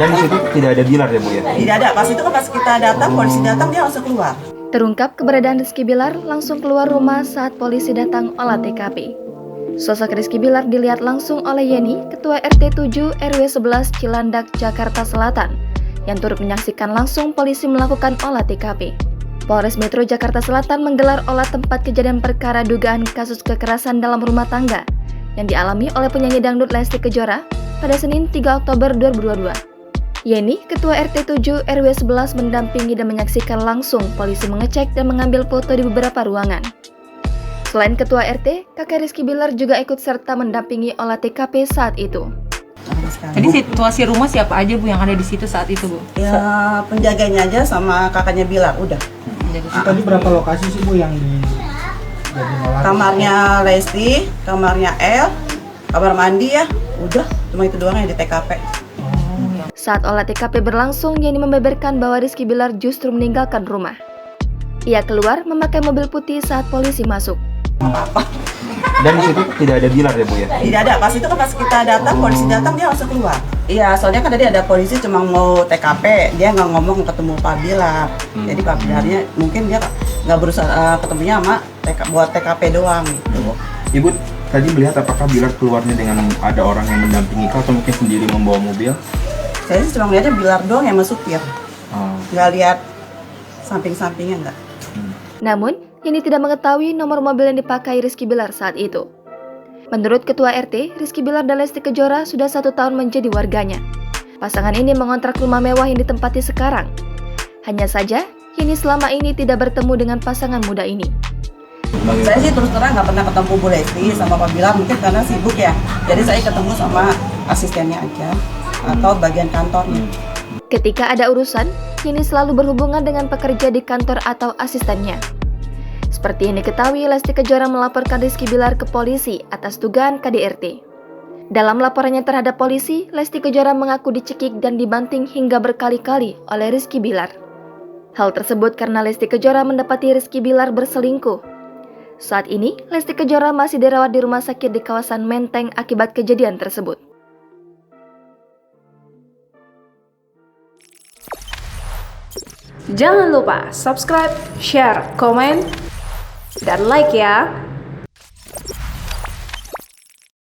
Dan di situ tidak ada Bilar ya Bu ya? Tidak ada, pas itu kan pas kita datang, polisi datang dia langsung keluar. Terungkap keberadaan Rizky Bilar langsung keluar rumah saat polisi datang olah TKP. Sosok Rizky Bilar dilihat langsung oleh Yeni, Ketua RT 7 RW 11 Cilandak, Jakarta Selatan, yang turut menyaksikan langsung polisi melakukan olah TKP. Polres Metro Jakarta Selatan menggelar olah tempat kejadian perkara dugaan kasus kekerasan dalam rumah tangga yang dialami oleh penyanyi dangdut Lesti Kejora pada Senin 3 Oktober 2022. Yeni, Ketua RT 7 RW 11 mendampingi dan menyaksikan langsung polisi mengecek dan mengambil foto di beberapa ruangan. Selain Ketua RT, kakek Rizky Bilar juga ikut serta mendampingi olah TKP saat itu. Jadi situasi rumah siapa aja Bu yang ada di situ saat itu Bu? Ya penjaganya aja sama kakaknya Bilar, udah. Tadi berapa lokasi sih Bu yang jadi olah? Kamarnya Lesti, kamarnya El, kamar mandi ya, udah. Cuma itu doang yang di TKP. Saat olah TKP berlangsung, Yeni membeberkan bahwa Rizky Bilar justru meninggalkan rumah. Ia keluar memakai mobil putih saat polisi masuk. Apa-apa. Dan di situ tidak ada Bilar ya Bu ya? Tidak ada, pas itu kan pas kita datang, polisi datang dia langsung keluar. Iya, soalnya kan tadi ada polisi cuma mau TKP, dia nggak ngomong ketemu Pak Bilar. Jadi Pak Bilarnya mungkin dia nggak berusaha ketemunya sama buat TKP doang gitu. Ibu tadi melihat apakah Bilar keluarnya dengan ada orang yang mendampingi atau mungkin sendiri membawa mobil? Saya sih cuma ngeliatnya Bilar doang yang masuk supir. Nggak lihat samping-sampingnya nggak. Namun, Yeni tidak mengetahui nomor mobil yang dipakai Rizky Bilar saat itu. Menurut Ketua RT, Rizky Bilar dan Lesti Kejora sudah 1 tahun menjadi warganya. Pasangan ini mengontrak rumah mewah yang ditempati sekarang. Hanya saja, Yeni selama ini tidak bertemu dengan pasangan muda ini. Saya sih terus terang nggak pernah ketemu Bu Lesti sama Pak Bilar, mungkin karena sibuk ya. Jadi saya ketemu sama asistennya aja atau bagian kantornya. Ketika ada urusan, Yeni selalu berhubungan dengan pekerja di kantor atau asistennya. Seperti yang diketahui, Lesti Kejora melaporkan Rizky Bilar ke polisi atas dugaan KDRT. Dalam laporannya terhadap polisi, Lesti Kejora mengaku dicekik dan dibanting hingga berkali-kali oleh Rizky Bilar. Hal tersebut karena Lesti Kejora mendapati Rizky Bilar berselingkuh. Saat ini, Lesti Kejora masih dirawat di rumah sakit di kawasan Menteng akibat kejadian tersebut. Jangan lupa subscribe, share, komen, dan like ya.